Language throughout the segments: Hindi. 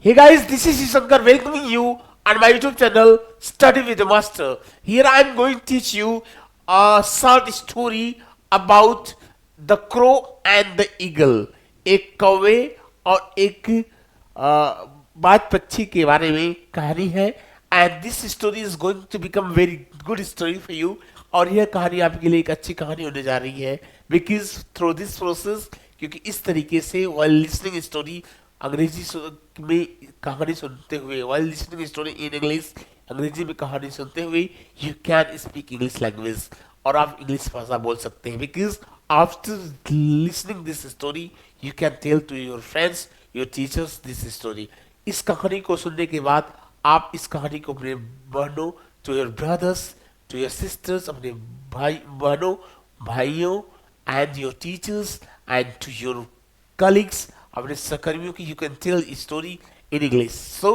Hey guys, this is Shankar welcoming you on my YouTube channel Study with the Master. Here I am going to teach you a short story about the crow and the eagle. एक कौवे और एक बाज पक्षी के बारे में कहानी है and this story is going to become very good story for you और यह कहानी आपके लिए एक अच्छी कहानी होने जा रही है बिकॉज थ्रू दिस प्रोसेस क्योंकि इस तरीके से वाइल लिसनिंग स्टोरी अंग्रेजी में कहानी सुनते हुए while listening story in English अंग्रेजी में कहानी सुनते हुए you can speak English language और आप इंग्लिश भाषा बोल सकते हैं because after listening this story you can tell to your friends your teachers this story इस कहानी को सुनने के बाद आप इस कहानी को अपने बहनों to your brothers to your sisters अपने भाई बहनों भाइयों and your teachers and to your colleagues अपने सहकर्मियों की you can tell story in English so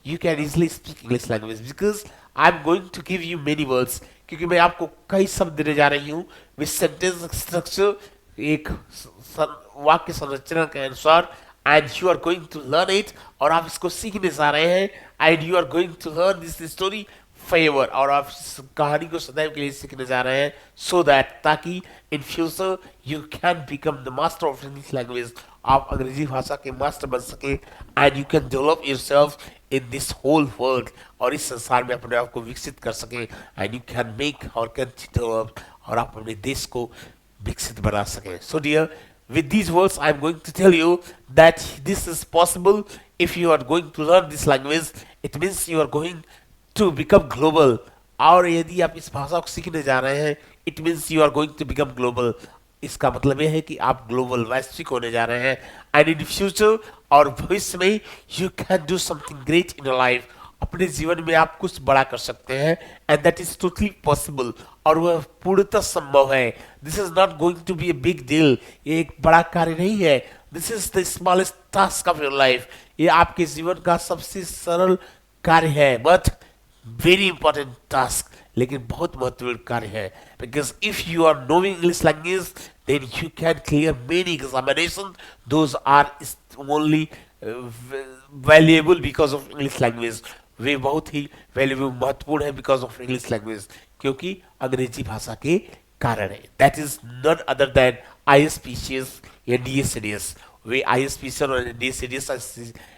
you can easily speak English language because I am going to give you many words क्योंकि मैं आपको कई शब्द देने जा रही हूँ विथ सेंटेंस स्ट्रक्चर एक वाक्य संरचना के अनुसार and you are going to learn it और आप इसको सीखने जा रहे हैं and you are going to learn this story favour और आप इस कहानी को सदैव के लिए सीखने जा रहे हैं सो दैट ताकि in future you can become the master of English language आप अंग्रेजी भाषा के मास्टर बन सके and you can develop yourself in this whole world और इस संसार में अपने आप को विकसित कर सके एंड यू कैन मेक और कैन डेवलप और आप अपने देश को विकसित बना सके so dear with these words I am going to tell you that this is possible if you are going to learn this language it means you are going to become global और यदि आप इस भाषा को सीखने जा रहे हैं it means you are going to become global इसका मतलब यह है कि आप ग्लोबल वैश्विक होने जा रहे हैं एंड इन फ्यूचर और भविष्य में you can do something great in your life अपने जीवन में आप कुछ बड़ा कर सकते हैं and that is totally possible और वह पूर्णतः संभव है this is not going to be a big deal ये एक बड़ा कार्य नहीं है this is the smallest task of your life ये आपके जीवन का सबसे सरल कार्य है बट वेरी इंपॉर्टेंट टास्क लेकिन बहुत महत्वपूर्ण कार्य है because if you are knowing English language then you can clear many examination those are only valuable because of English language वे बहुत ही वैल्यूएबल महत्वपूर्ण है बिकॉज ऑफ इंग्लिश लैंग्वेज क्योंकि अंग्रेजी भाषा के कारण है that is not other than ISPCS या DSCDS वे ISPCS और DSCDS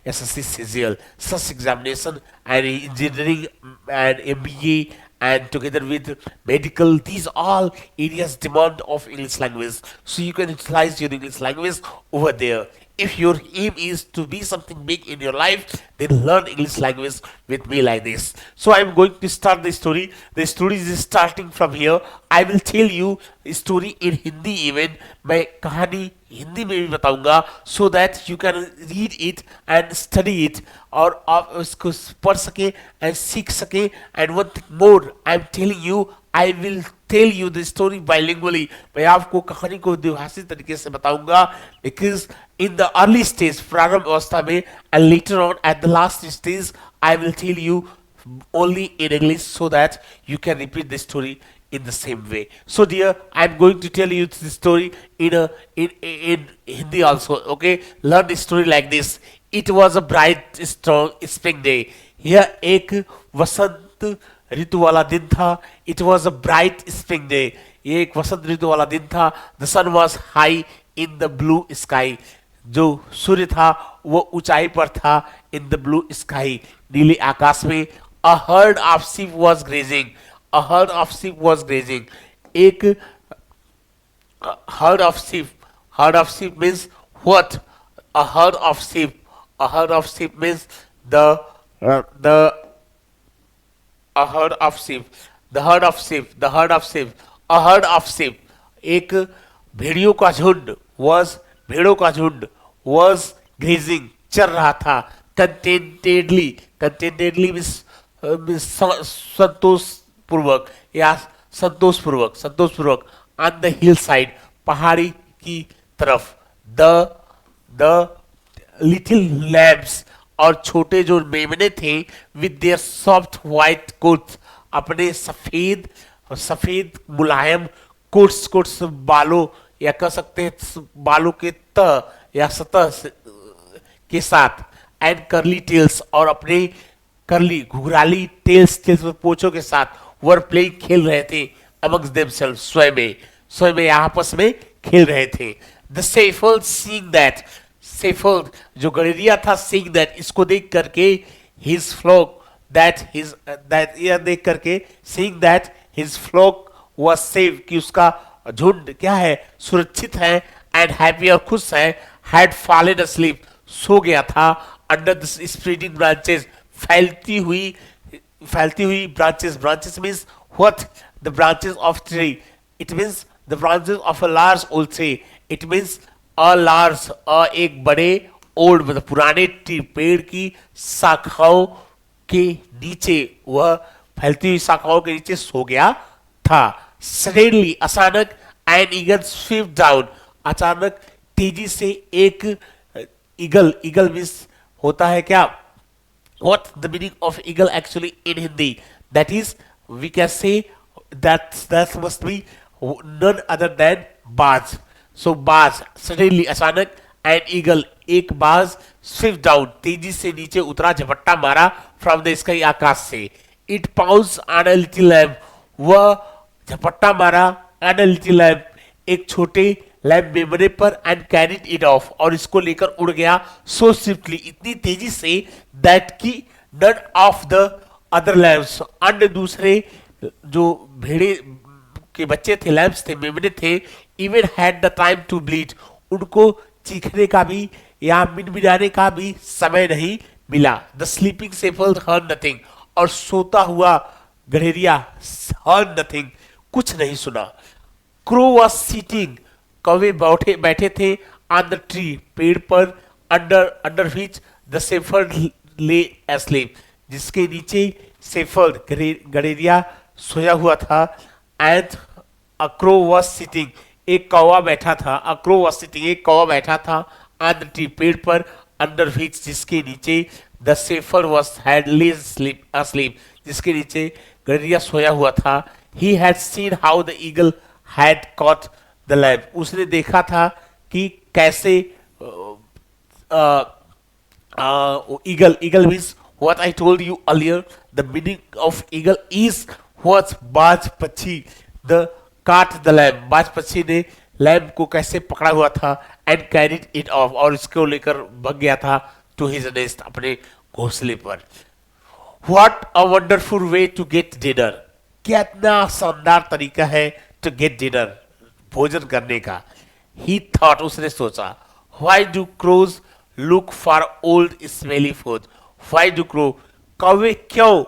SSC CGL such examination and engineering and MBA and together with medical these all areas demand of English language so you can utilize your English language over there if your aim is to be something big in your life then learn English language with me like this so I'm going to start the story is starting from here I will tell you story in Hindi even मैं कहानी हिंदी में भी बताऊंगा so that you can read it and study it और आप उसको पढ़ सके and सीख सके and one thing more I'm telling you I will tell you the story bilingually मैं आपको कहानी को द्विभाषी तरीके से बताऊंगा because in the early stage प्रारंभ अवस्था में and later on at the last stage I will tell you only in English so that you can repeat the story in the same way so dear I'm going to tell you the story in Hindi also okay learn the story like this it was a bright strong spring day यह एक वसंत ऋतु वाला दिन था it was a bright spring day ये एक वसंत ऋतु वाला दिन था the sun was high in the blue sky जो सूर्य था वो ऊंचाई पर था इन द ब्लू स्काई नीले आकाश में a herd of sheep was grazing a herd of sheep was grazing एक herd of sheep means what a herd of sheep means the a herd of sheep the herd of sheep the herd of sheep a herd of sheep एक भेड़ियों का झुंड was grazing चर रहा था contentedly means संतोषपूर्वक on the hillside पहाड़ी की तरफ the लिटिल लैम्स और छोटे जो मेमने थे with their soft white quotes अपने सफेद मुलायम कोट्स बालों या कह सकते हैं बालों के तह या सतह के साथ एंड करली टेल्स, और अपने करली घुघराली टेल्स में पोचों के साथ वर प्लेइंग खेल रहे थे अमंग्स देमसेल्व्स, स्वयं में आपस में खेल रहे थे. The shepherd seeing that, shepherd जो गडेरिया था, सीइंग दैट इसको देख करके, हिज फ्लॉक दैट यह देख करके, seeing that his flock was safe कि उसका झुंड क्या है, सुरक्षित है, एंड हैप्पी और खुश है, हैड फॉलन asleep सो गया था, अंडर द स्प्रेडिंग ब्रांचेस फैलती हुई branches means what, the branches of tree, it means the branches of a large old tree, it means a large एक बड़े ओल्ड मतलब पुराने ट्री पेड़ की शाखाओं के नीचे, वह फैलती हुई शाखाओं के नीचे सो गया था. सडनली अचानक, एन ईगल स्विफ्ट डाउन, अचानक तेजी से एक ईगल मीन्स होता है क्या, what the meaning of eagle actually in Hindi, that is we can say that must be none other than बाज. so बाज suddenly अचानक, and eagle एक बाज, swift down तेजी से नीचे उतरा, झपट्टा मारा, from the sky आकाश से. it pounced on a little lamb, वह झपट्टा मारा, on a little lamb एक छोटे लैम्प मेमने पर, एंड कैरिड इट ऑफ और इसको लेकर उड़ गया, सो स्विफ्टली इतनी तेजी से, दैट की none of the other lambs, अन्य दूसरे जो भेड़े के बच्चे थे, लैम्प्स थे, मेमने थे, even had the time to bleat उनको चीखने का भी या मिनमिनाने का भी समय नहीं मिला. The sleeping shepherd heard nothing और सोता हुआ गडेरिया हर्ड नथिंग कुछ नहीं सुना. क्रो वॉज सीटिंग कौवे बैठे थे, ऑन द ट्री पेड़ पर, अंडर विच द सेफर्ड ले एस्लीप जिसके नीचे सेफर्ड गडेरिया सोया हुआ था. And a crow was sitting एक कौवा बैठा था, अ क्रो वॉज सिटिंग एक कौवा बैठा था, ऑन द ट्री पेड़ पर, अंडर विच जिसके नीचे द सेफर्ड वॉज हैड ले अस्लीप जिसके नीचे गडेरिया सोया हुआ था. ही had seen how the eagle had caught the lamp, उसने देखा था कि कैसे eagle means what I told you earlier, the meaning of eagle is what, बाज पक्षी, द काट द लैम्प बाज पक्षी ने लैम्प को कैसे पकड़ा हुआ था, एंड कैरिड इट ऑफ और इसको लेकर भाग गया था, टू हिज नेस्ट अपने घोंसले पर. What a wonderful way to get dinner, कितना शानदार तरीका है टू गेट डिनर भोजन करने का. ही थॉट उसने सोचा, why do crows look for old smelly food, why do crow कौवे क्यों,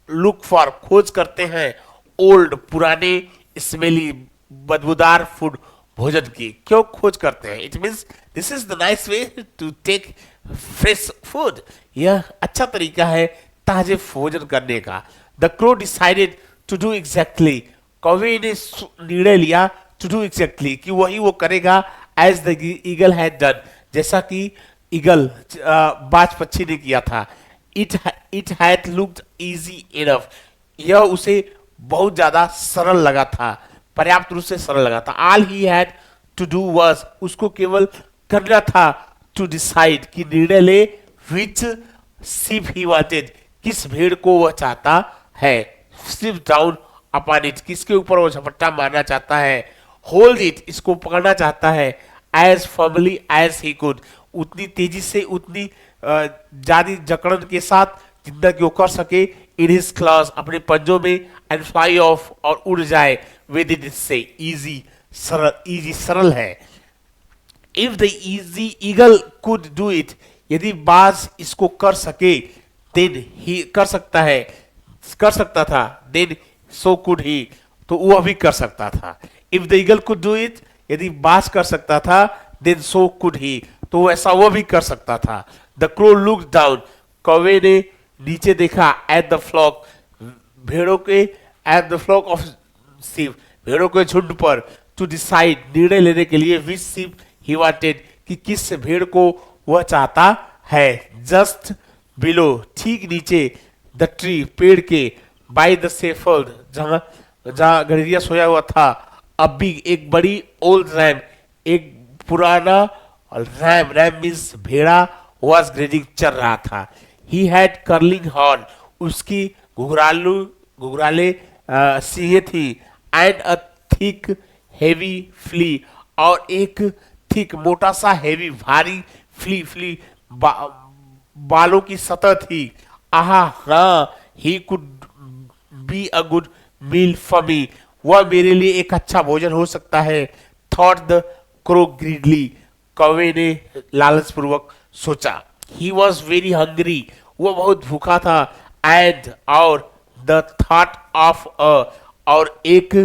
लुक फॉर खोज करते हैं, ओल्ड पुराने, स्मेली बदबूदार फूड भोजन की क्यों खोज करते हैं. It means this is the nice way to take fresh food, यह अच्छा तरीका है ताजे भोजन करने का. The crow decided to do exactly, कौवे ने निर्णय लिया टू डू एग्जैक्टली कि वही वो करेगा, as the eagle had done जैसा कि ईगल बाज पक्षी ने किया था. It had looked easy enough, यह उसे बहुत ज्यादा सरल लगा था, पर्याप्त रूप से सरल लगा था. All he had to do was, उसको केवल करना था, टू डिसाइड कि निर्णय ले, विच शिप ही वांटेड किस भेड़ को वह चाहता है, सिप डाउन अपॉन इट किसके ऊपर वो झपट्टा मारना चाहता है, होल्ड इट इसको पकड़ना चाहता है, as firmly as he could उतनी तेजी से, उतनी ज्यादा जकड़न के साथ जितना कि वो कर सके, इन हिज क्लॉज अपने पंजों में, एंड फ्लाई ऑफ और उड़ जाए, विद इट से इजी सरल है. If the easy eagle could do it, यदि बाज इसको कर सके, देन ही कर सकता था, देन सो कुड ही तो वह भी कर सकता था. If the eagle could do it, यदि बाज कर सकता था, देन सो कुड ही तो ऐसा वह भी कर सकता था. द क्रो लुक डाउन, कौवे ने नीचे देखा, एट द फ्लॉक भेड़ों के, at the flock of sheep भेड़ों के झुंड पर, टू डिसाइड निर्णय लेने के लिए, विच शीप ही वांटेड कि किस भेड़ को वह चाहता है. जस्ट बिलो ठीक नीचे, द ट्री पेड़ के, बाय द सेफर्ड जहां गडेरिया सोया हुआ था, अब भी एक बड़ी ओल्ड रैम एक पुराना रैम मीन्स भेड़ा, वॉज ग्रेजिंग चल रहा था। ही हैड कर्लिंग हॉर्न, उसकी घुघराले सींगें थी, and a thick heavy fleece, और एक थिक मोटा सा हेवी भारी फ्ली बालों की सतह थी। आहा हाँ, he could be a good meal for me, वह मेरे लिए एक अच्छा भोजन हो सकता है। थॉट द क्रो ग्रीडली, कौवे ने लालचपूर्वक सोचा। ही वॉज वेरी हंग्री, वह बहुत भूखा था। एंड और द थॉट ऑफ अ, और एक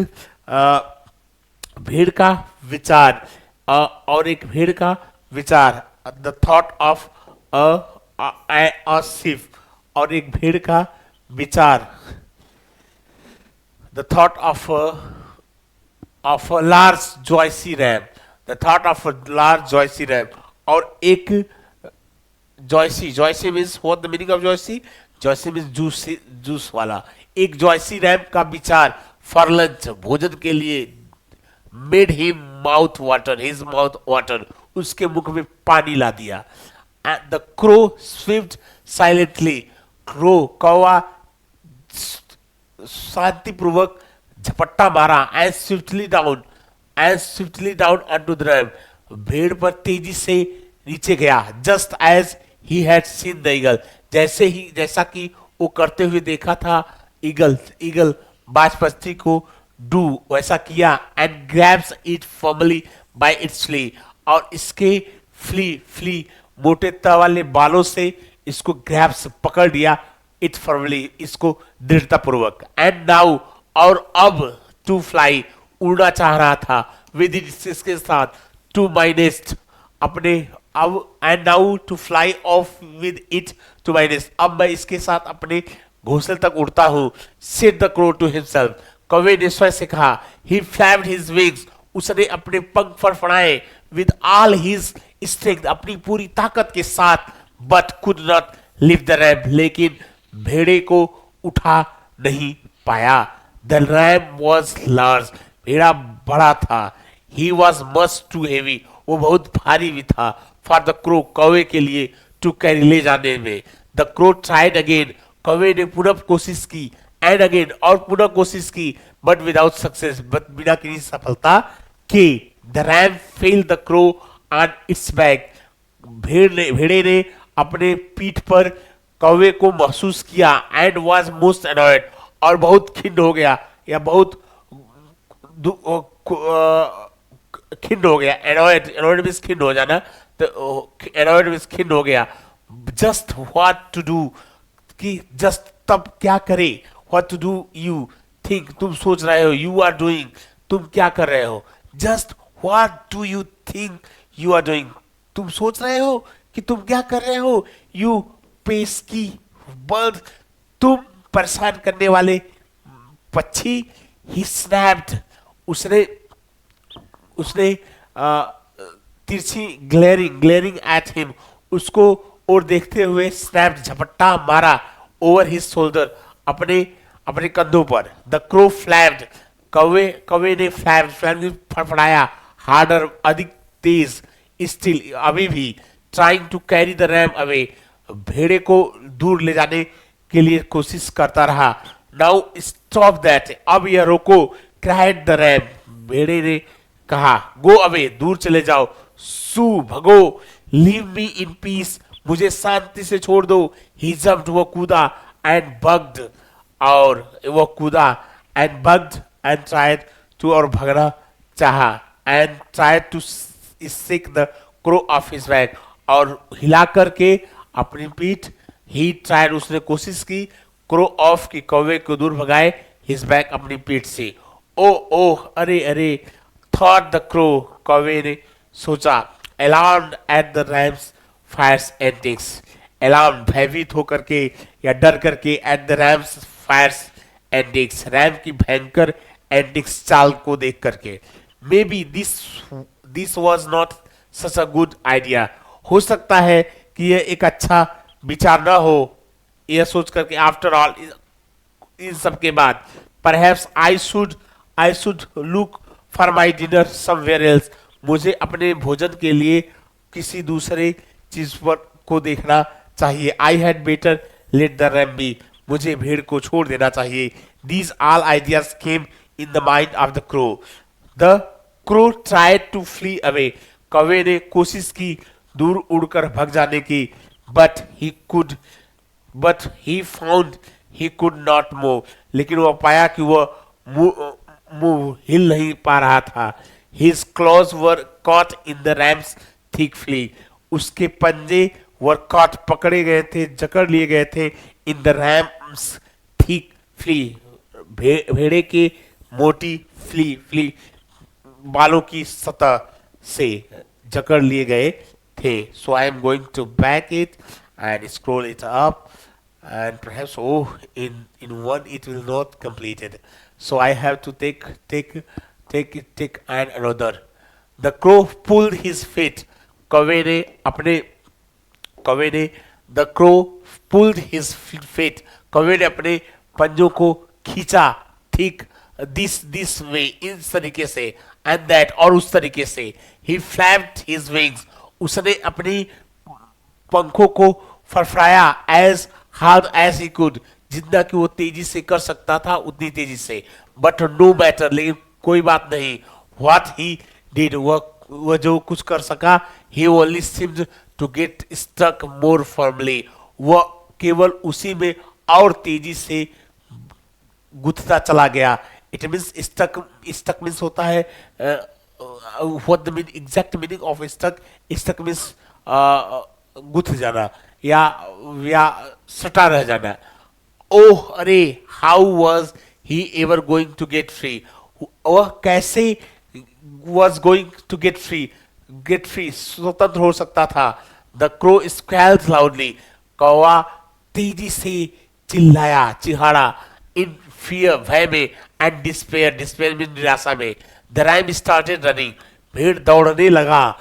भेड़ का विचार, और एक भेड़ का विचार, द थॉट ऑफ अ सिफ, और एक भेड़ का विचार, the thought of a large juicy ram, the thought of a large juicy ram, और एक juicy, juicy means what the meaning of juicy, juicy means juice, juice वाला, एक जॉयसी रैम का विचार फॉर लंच, भोजन के लिए, made him mouth water, his mouth water, उसके मुख में पानी ला दिया। And the crow swift silently, crow कौवा शांतिपूर्वक झपट्टा मारा, and swiftly down onto the ram, भेड़ पर तेजी से नीचे गया। Just as he had seen the eagle, जैसा कि वो करते हुए देखा था ईगल, बाजपत्री को डू, वैसा किया। And grabs it firmly by its fleece, और इसके फ्ली मोटे वाले बालों से इसको ग्रैब्स पकड़ लिया, इट फर्मली, इसको दृढ़ता पूर्वक। एंड नाउ, और अब, टू फ्लाई, उड़ना चाह रहा था, विद इसके साथ, टू माई नेस्ट, अपने, अब, and now to fly off with it to my nest, अब मैं इसके साथ अपने घोंसले तक उड़ता हूं। Said the crow to himself, कौवे ने स्वयं से कहा। ही फ्लैप्ड हिज विंग्स, उसने अपने पंख फड़फड़ाए, विद ऑल हिज स्ट्रेंथ, अपनी पूरी ताकत के साथ। But could not lift the RAM, लेकिन भेड़े को उठा नहीं पाया। द रैम वॉज लार्ज, भेड़ा बड़ा था। He was much too heavy, वो बहुत भारी भी था, फॉर द क्रो, कौवे के लिए, टू कैरी, ले जाने में। द क्रो ट्राइड अगेन, कौवे ने पुनः कोशिश की, एंड अगेन, और पुनः कोशिश की, बट विदाउट सक्सेस, बट बिना किसी सफलता के। The RAM fail the crow on it's back, भेड़े ने अपने पीठ पर कौवे को महसूस किया। एंड वॉज मोस्ट अनॉयड, और बहुत खिन्न हो गया, या बहुत खिन्न हो गया। एनॉयड, मीन्स खिन्न हो जाना, तो एनॉयड मीन्स खिन्न हो गया। जस्ट व्हाट टू डू, कि जस्ट तब क्या करे, what to do you think, तुम सोच रहे हो, यू आर डूइंग, तुम क्या कर रहे हो। Just what do you think you are doing, तुम सोच रहे हो कि तुम क्या कर रहे हो। यू पेस्की बर्ड, तुम परेशान करने वाले पक्षी। ही स्नैप्ड, उसने उसने तिरछी, ग्लेरिंग एट हिम, उसको और देखते हुए, स्नैप्ड, झपट्टा मारा, ओवर हिज शोल्डर, अपने कंधों पर। द क्रो फ्लैप्ड, कौवे ने फ्लैप्ड फड़फड़ाया, हार्डर, अधिक तेज, स्टिल, अभी भी, trying to carry the ram away, भेड़े को दूर ले जाने के लिए कोशिश करता रहा। नाउ स्टॉप दैट, अब यह रोको, क्राइड द रैम, भेड़े ने कहा। गो अवे, दूर चले जाओ। सू, भगो। लीव मी इन पीस, मुझे शांति से छोड़ दो। ही जम्प्ड, वो कूदा, एंड बग्ड, और वो कूदा, and bucked, and tried to, और भगना चाहा, and tried to shake the crow off his back, और हिला करके अपनी पीठ, ही ट्राइड, उसने कोशिश की, क्रो ऑफ, की कौवे को दूर भगाए, हिज बैक, अपनी पीठ से। ओ ओह, अरे अरे, थॉट द क्रो, कौवे ने सोचा। Alarmed at the ram's fierce antics, alarm, भयभीत होकर के या डर करके, at the ram's fierce antics, ram की भयंकर एंटिक्स, चाल को देख करके। Maybe this was not such a good idea, हो सकता है कि यह एक अच्छा विचार ना हो, यह सोच करके, आफ्टर ऑल, इन सब के बाद, perhaps I should look for my dinner somewhere else, मुझे अपने भोजन के लिए किसी दूसरे चीज को देखना चाहिए. I had better let the ram be. मुझे भेड़ को छोड़ देना चाहिए. These all ideas came in the mind of the crow. The crow tried to flee away. कौवे ने कोशिश की दूर उड़कर भग जाने की. But he found he could not move. लेकिन वह पाया कि वह मुंह हिल नहीं पा रहा था. His claws were caught in the ram's thick flea. उसके पंजे were caught पकड़े गए थे, जकड़ लिए गए थे. In the ram's thick flea. भेड़े के मोटी flea बालों की सतह से जकड़ लिए गए थे. So I am going to back it and scroll it up, and perhaps in one it will not complete it. So I have to take and another. The crow pulled his feet. कौवे ने अपने कौवे ने The crow pulled his feet. कौवे ने अपने पंजों को खींचा. ठीक this way, इस तरीके से, and that, और उस तरीके से. He flapped his wings. उसने अपनी पंखों को फरफराया as hard as he could. जितना कि वो तेजी से कर सकता था उतनी तेजी से. But no matter, लेकिन कोई बात नहीं. What he did, वह जो कुछ कर सका, he only seemed to get stuck more firmly. वह केवल उसी में और तेजी से गुथता चला गया. It means stuck means होता है what the exact meaning of stuck means Guth जाना या सटा रह जाना. ओह अरे, how was he ever going to get free? वह कैसे was going to get free स्वतंत्र हो सकता था. The crow squealed loudly. कौवा तेजी से चिल्लाया in fear, भय में, and despair में, निराशा में. The ram started running. भेड़ दौड़ने लगा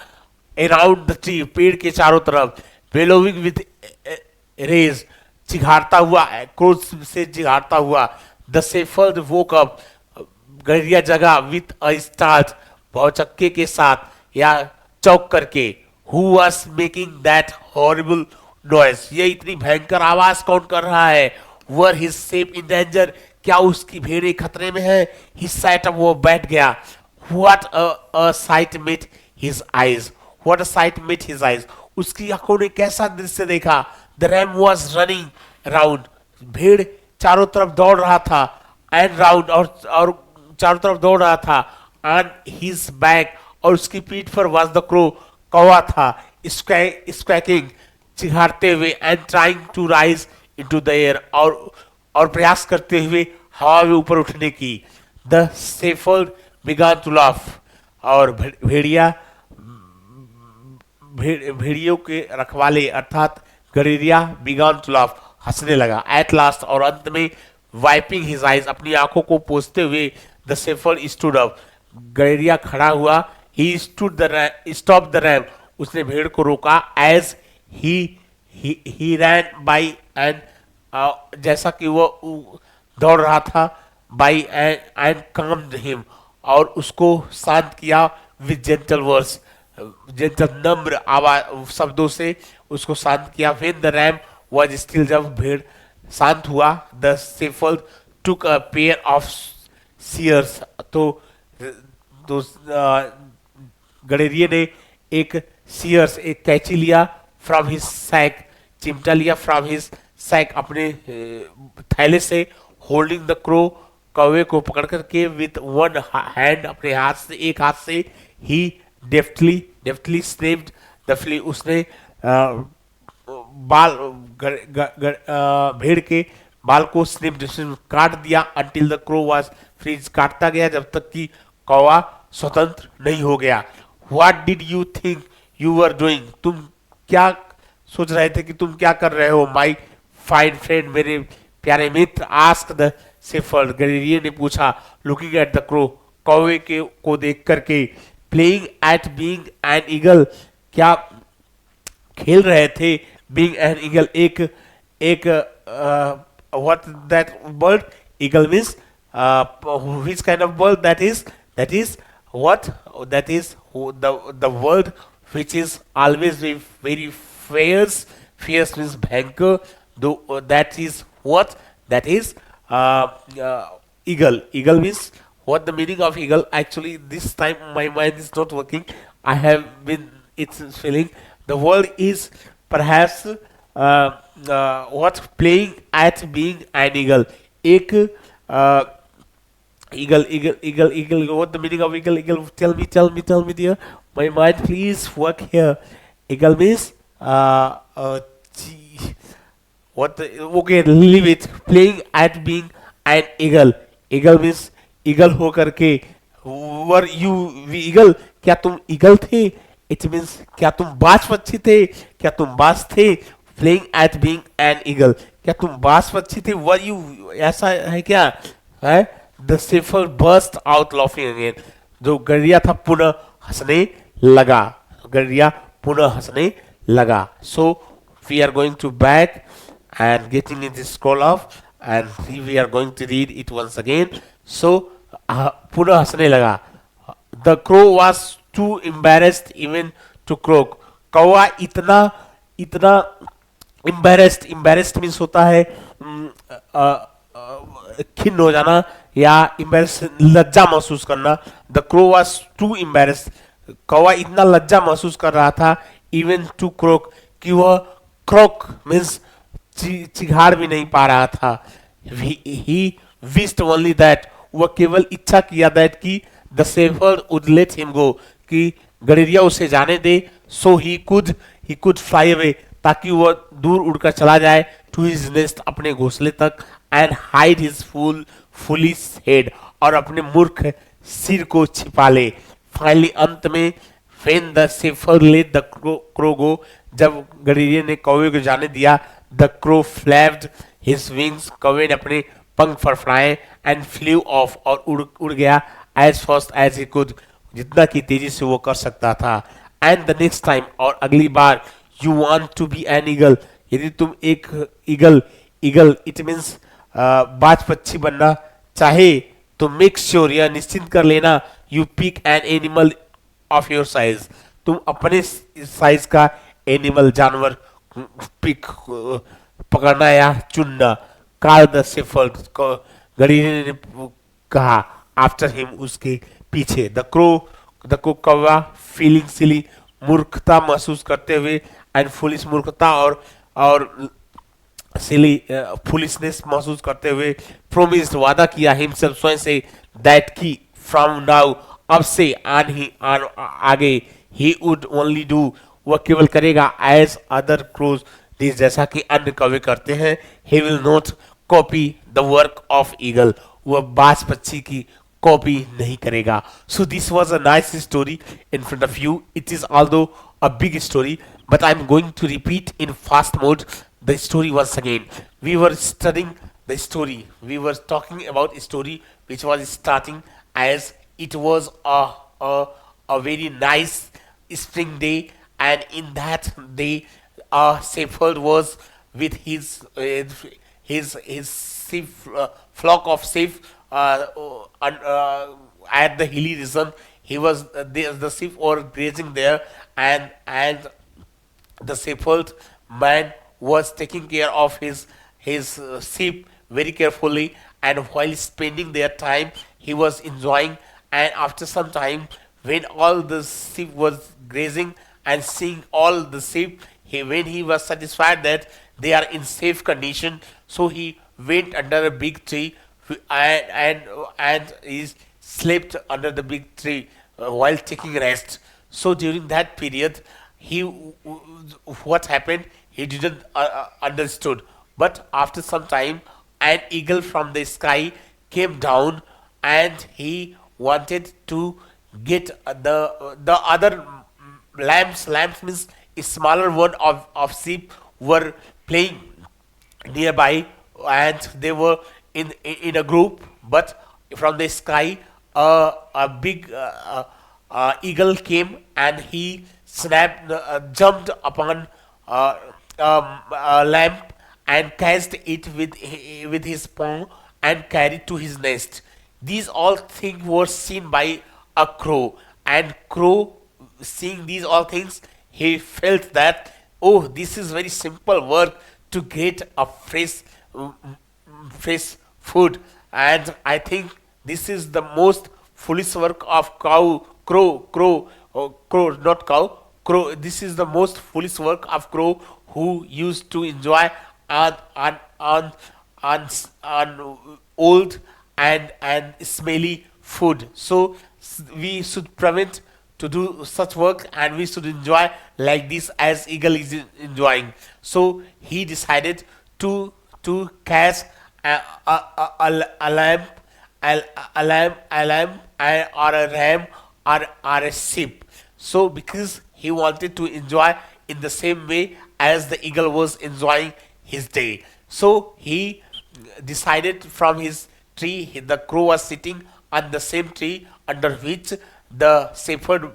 around the tree, पेड़ के चारों तरफ. Bellowing with rage, चिघाड़ता हुआ, क्रोध से चिघाड़ता हुआ. The shepherd woke up. गैरिया जगा with a start, भौचक्के के साथ या चौक करके. Who was making that horrible noise? ये इतनी भयंकर आवाज कौन कर रहा है? Were his sheep in danger? क्या उसकी भेड़ें खतरे में है? He sat up, वो बैठ गया. What a sight met his eyes. What a sight met his eyes. उसकी आंखों ने कैसा दृश्य देखा. The ram was running around. भेड़ चारों तरफ दौड़ रहा था. And round, और चारों तरफ दौड़ रहा था. On his back, और उसकी पीठ पर was the crow. कौवा था. Squawking, चिढ़ाते हुए. And trying to rise into the air, और प्रयास करते हुए हवा में ऊपर उठने की. The shepherd began to laugh. और भेड़ियों के रखवाले अर्थात गडेरिया began to laugh, हंसने लगा. At last, और अंत में, wiping his eyes, अपनी आंखों को पोंछते हुए, the shepherd stood up. गडेरिया खड़ा हुआ. He stopped the ram. उसने भेड़ को रोका. As he ran by, and जैसा कि वो दौड़ रहा था. By and calmed him, और उसको शांत किया. With gentle words, नम्र आवाज शब्दों से उसको शांत किया. When the ram was still, जब भेड़ शांत हुआ, the shepherd took a pair of shears. तो गडेरिये ने एक shears, एक कैंची लिया. From his sack, चिमटा लिया. From his sack, अपने थैले से. Holding the crow, कौवे को पकड़ करके. With one hand, अपने हाथ से, एक हाथ से. He deftly snipped the flea. उसने बाल भेड़ के बाल को स्निप काट दिया. Until the crow was free, काटता गया जब तक कि कौवा स्वतंत्र नहीं हो गया. What did you think you were doing? तुम क्या सोच रहे थे कि तुम क्या कर रहे हो? My fine friend, मेरे प्यारे मित्र. Asked the shepherd, गडेरिये ने पूछा. Looking at the crow, कौवे को देख करके. Playing at being an eagle, क्या खेल रहे थे? Being an eagle, एक what that bird? Eagle means which kind of bird that is? That is what? That is the bird which is always very fierce. Fierce means bhanker. Though that is what? That is eagle. Eagle means what the meaning of eagle? Actually, this time my mind is not working. I have been it's feeling the word is perhaps what playing at being an eagle. एक eagle. What the meaning of eagle? Eagle. Tell me, dear. My mind, please work here. Eagle means gee, what the, okay, leave it. Playing at being an eagle. Eagle means eagle हो करके were you eagle? क्या तुम eagle थे? It means क्या तुम बाज पक्षी थे? क्या तुम बाज थे? Playing at being an eagle. क्या तुम बाज पक्षी थे? Were you ऐसा है क्या? है? The sailor burst out laughing again. जो गरिया था पुनः हंसने लगा. गरिया पुनः हंसने लगा. So we are going to back and getting in this scroll off and we are going to read it once again. So पुनः हंसने लगा. The crow was too embarrassed even to croak. कौवा इतना इतना embarrassed means होता है खिन्न हो जाना या embarrassed लज्जा महसूस करना. The crow was too embarrassed. कौवा इतना लज्जा महसूस कर रहा था even to croak कि वह croak means चिघाड़ भी नहीं पा रहा था. He wished only that वह केवल इच्छा किया that कि the shepherd would let him go कि गडेरिया उसे जाने दे. So he could fly away ताकि वह दूर उड़कर चला जाए to his nest अपने घोंसले तक and hide his foolish head और अपने मूर्ख सिर को छिपा ले. Finally अंत में when the shepherd let the crow go जब गडेरिया ने कौवे को जाने दिया the crow flapped his wings कौवे ने अपने पंख फड़फड़ाए and flew off और उड़ गया as fast as he could जितना की तेजी से वो कर सकता था. And the next time और अगली बार you want to be an eagle यदि तुम एक eagle it means बाज पक्षी बनना चाहे तो make sure यह निश्चित कर लेना you pick an animal of your size तुम अपने साइज का एनिमल जानवर पिक पकड़ना या चुनना. Call the shepherd गरीने ने कहा after him उसके पीछे. The crow कौवा feeling silly मूर्खता महसूस करते हुए and foolish मूर्खता और silly foolishness महसूस करते हुए promised वादा किया himself स्वयं से that कि from now अब से आगे he would only do वह केवल करेगा as other crows this जैसा कि अन्य कौवे करते हैं. He will not copy the work of eagle वह बाज पक्षी की कॉपी नहीं करेगा. So this was a nice story in front of you. It is although a big story but I'm going to repeat in fast mode the story once again. We were studying the story. We were talking about a story which was starting as it was a very nice spring day and in that day a shepherd was with his sheep, flock of sheep at the hilly region. He was the sheep were grazing there and the shepherd man was taking care of his sheep very carefully and while spending their time he was enjoying. And after some time when all the sheep was grazing and seeing all the sheep when he was satisfied that they are in safe condition so he went under a big tree and he slept under the big tree while taking rest. So during that period what happened he didn't understood but after some time an eagle from the sky came down and he wanted to get the other lambs means a smaller one of sheep were playing nearby and they were in a group but from the sky a big eagle came and he jumped upon a lamb and catched it with his paw and carried to his nest. These all things were seen by a crow and crow seeing these all things he felt that oh, this is very simple work to get a mm, fresh food. And I think this is the most foolish work of crow, not cow, crow. This is the most foolish work of crow who used to enjoy on on on on old and smelly food. So we should prevent to do such work, and we should enjoy like this as eagle is enjoying. So he decided to catch a lamb, a, or a ram, or a sheep. So because he wanted to enjoy in the same way as the eagle was enjoying his day, so he decided from his tree. The crow was sitting on the same tree under which the shepherd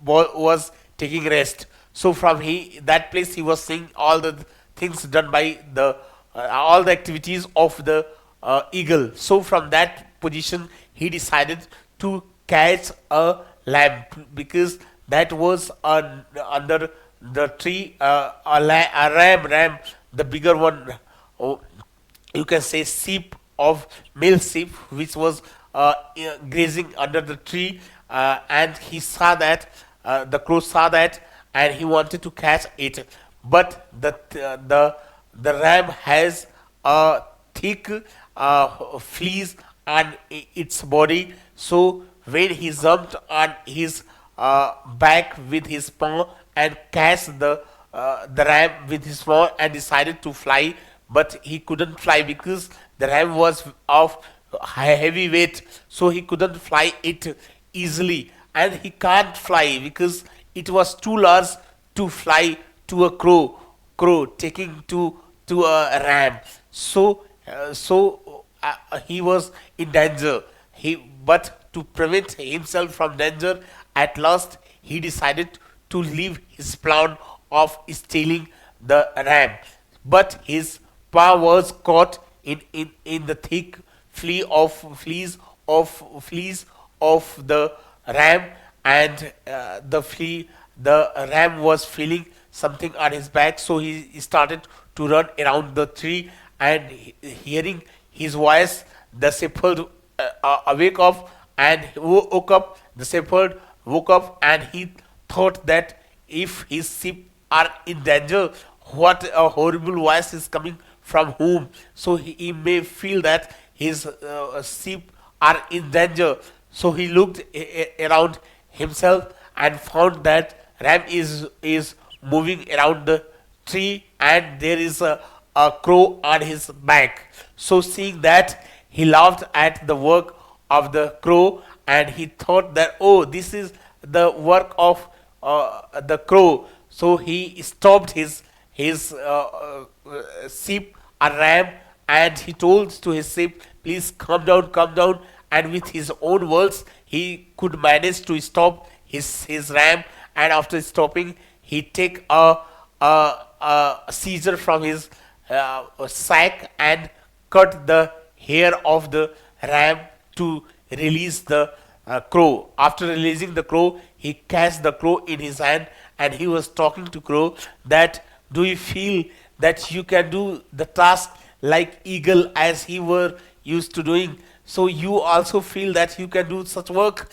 was taking rest. So from that place he was seeing all the things done by the all the activities of the eagle. So from that position he decided to catch a lamb, because that was under the tree, a ram, the bigger one. Oh, you can say sheep, of male sheep, which was grazing under the tree, and he saw that, the crow saw that, and he wanted to catch it. But the ram has a thick fleece on its body. So when he jumped on his back with his paw and catch the ram with his paw and decided to fly, but he couldn't fly because the ram was of heavy weight, so he couldn't fly it easily. And he can't fly because it was too large to fly to a crow taking to a ram. So he was in danger. But to prevent himself from danger, at last he decided to leave his plan of stealing the ram. But his paw was caught in the thick fleece of the ram, and the ram was feeling something on his back. So he started to run around the tree, and hearing his voice, the shepherd awake up and woke up. The shepherd woke up, and he thought that if his sheep are in danger, what a horrible voice is coming from whom. So he may feel that his sheep are in danger. So he looked around himself and found that ram is moving around the tree, and there is a crow on his back. So seeing that, he laughed at the work of the crow, and he thought that, oh, this is the work of the crow. So he stopped his sheep, a ram, and he told to his sheep, please come down. And with his own words, he could manage to stop his ram. And after stopping, he take a scissor from his sack and cut the hair of the ram to release the crow. After releasing the crow, he catch the crow in his hand, and he was talking to crow that, do you feel that you can do the task like eagle as he were used to doing? So you also feel that you can do such work?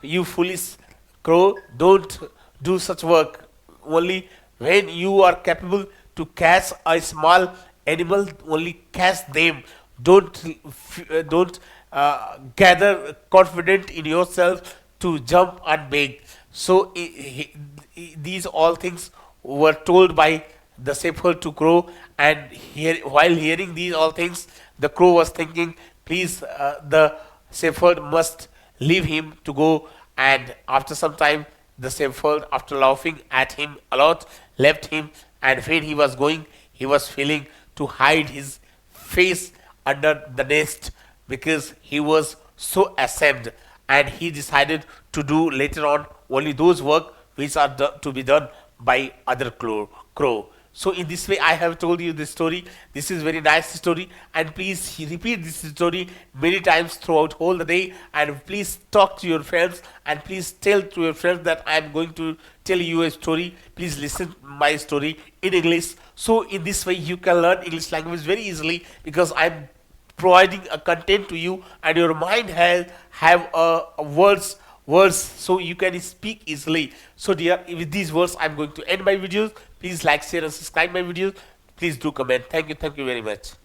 You foolish crow, don't do such work. Only when you are capable to catch a small animal, only catch them. Don't gather confident in yourself to jump and beg. So these all things were told by the shepherd to crow, and while hearing these all things, the crow was thinking, please, the shepherd must leave him to go. And after some time, the shepherd, after laughing at him a lot, left him. And when he was going, he was feeling to hide his face under the nest, because he was so ashamed, and he decided to do later on only those work which are to be done by other crow. So in this way I have told you this story. This is very nice story, and please repeat this story many times throughout whole the day, and please talk to your friends, and please tell to your friends that I am going to tell you a story. Please listen my story in English. So in this way you can learn English language very easily, because I'm providing a content to you, and your mind has have words, so you can speak easily. So dear, with these words I'm going to end my videos. Please like, share and subscribe my videos. Please do comment. Thank you very much.